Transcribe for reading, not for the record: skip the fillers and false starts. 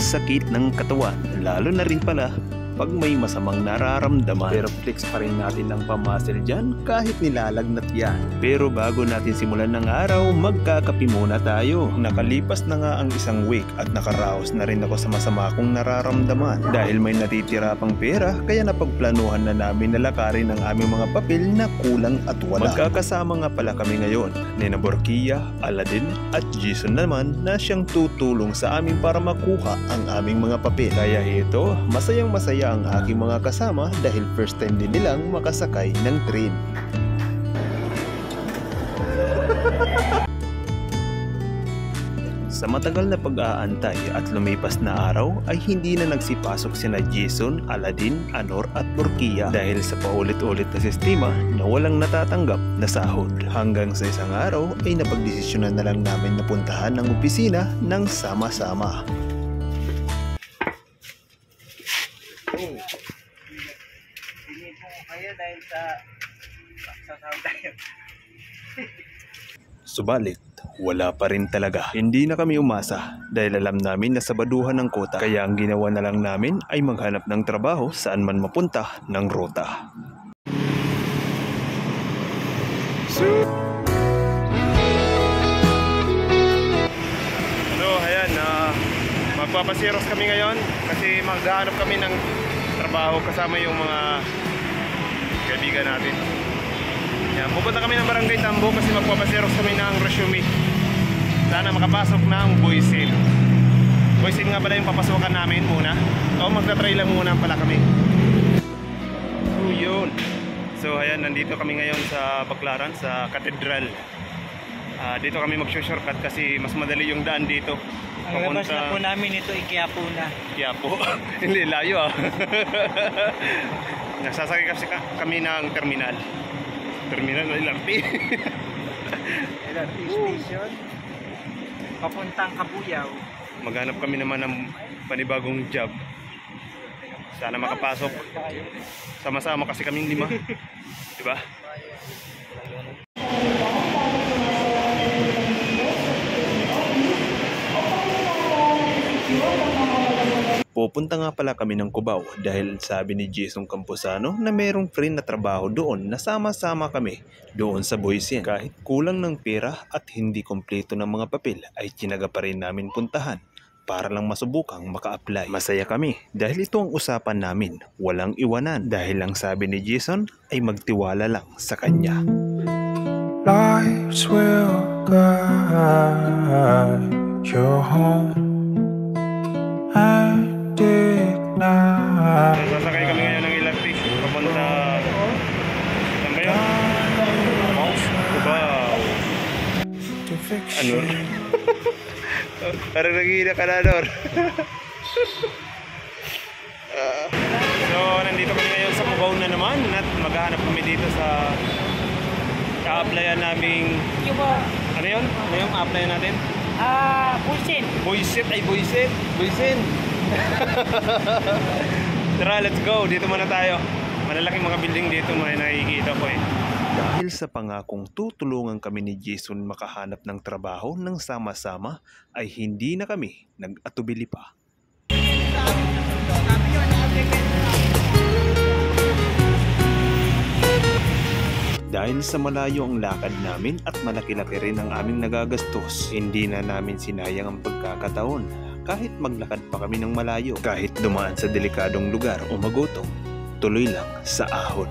sakit ng katawan, lalo na rin pala pag may masamang nararamdaman. Pero flex pa rin natin ang pamuscle dyan kahit nilalagnat yan. Pero bago natin simulan ng araw, magkakape muna tayo. Nakalipas na nga ang isang week at nakaraos na rin ako sa masama kong nararamdaman. Dahil may natitira pang pera, kaya napagplanuhan na namin na lakarin ang aming mga papel na kulang at wala. Magkakasama nga pala kami ngayon, Nina Borkia, Aladdin at Jason naman na siyang tutulong sa amin para makuha ang aming mga papel. Kaya ito, masayang masaya ang aking mga kasama dahil first time din nilang makasakay ng train. Sa matagal na pag-aantay at lumipas na araw ay hindi na nagsipasok sina Jason, Aladdin, Anor at Borkia dahil sa paulit-ulit na sistema na walang natatanggap na sahod. Hanggang sa isang araw ay napagdesisyonan na lang namin na puntahan ang opisina ng sama-sama. Subalit, wala pa rin talaga. Hindi na kami umasa dahil alam namin na sabaduhan ng kota. Kaya ang ginawa na lang namin ay maghanap ng trabaho saan man mapunta ng ruta. So, ayan, magpapasiros kami ngayon kasi maghahanap kami ng trabaho kasama yung mga kaibigan natin. Yan, pupunta kami ng Barangay Tambo kasi magpapasiros kami ng resume. Sana makapasok ng Boysin. Boysin nga pala yung papasukan namin muna. O magta-try lang muna pala kami. So yun. So ayan, nandito kami ngayon sa Baclaran, sa Cathedral. Dito kami mag-shortcut kasi mas madali yung daan dito. Ang labas na po namin ito, Quiapo na. Quiapo? Hindi, layo Nagsasakay kasi kami ng terminal. Terminal LRT. LRT station. Papuntang Kabuyaw. Maghanap kami naman ng panibagong job. Sana makapasok. Sama-sama kasi kaming 5. Diba? Pupunta nga pala kami ng Cubao dahil sabi ni Jason Camposano na merong free na trabaho doon na sama-sama kami doon sa Boysin. Kahit kulang ng pera at hindi kompleto ng mga papel ay tinaga pa rin namin puntahan para lang masubukang maka-apply. Masaya kami dahil ito ang usapan namin, walang iwanan dahil ang sabi ni Jason ay magtiwala lang sa kanya. Lives will guide your home. Sasakay kami ngayon ng LRT papunta saan ba yun? Cubao. Anor? Parang nagigina ka na, Anor. So nandito kami ngayon sa Cubao na naman at maghahanap kami dito sa ka-applyan naming ano yun? Ano yung applyan natin? Boysin. Boysin? Ay Boysin? Boysin? Tara, let's go. Dito muna tayo. Malalaking mga building dito may nakikita ko eh. Dahil sa pangakong tutulungan kami ni Jason makahanap ng trabaho ng sama-sama ay hindi na kami nag-atubili pa. Dahil sa malayo ang lakad namin at malaki-laki rin ang aming nagagastos, hindi na namin sinayang ang pagkakataon. Kahit maglakad pa kami ng malayo, kahit dumaan sa delikadong lugar o magutom, tuloy lang sa ahon.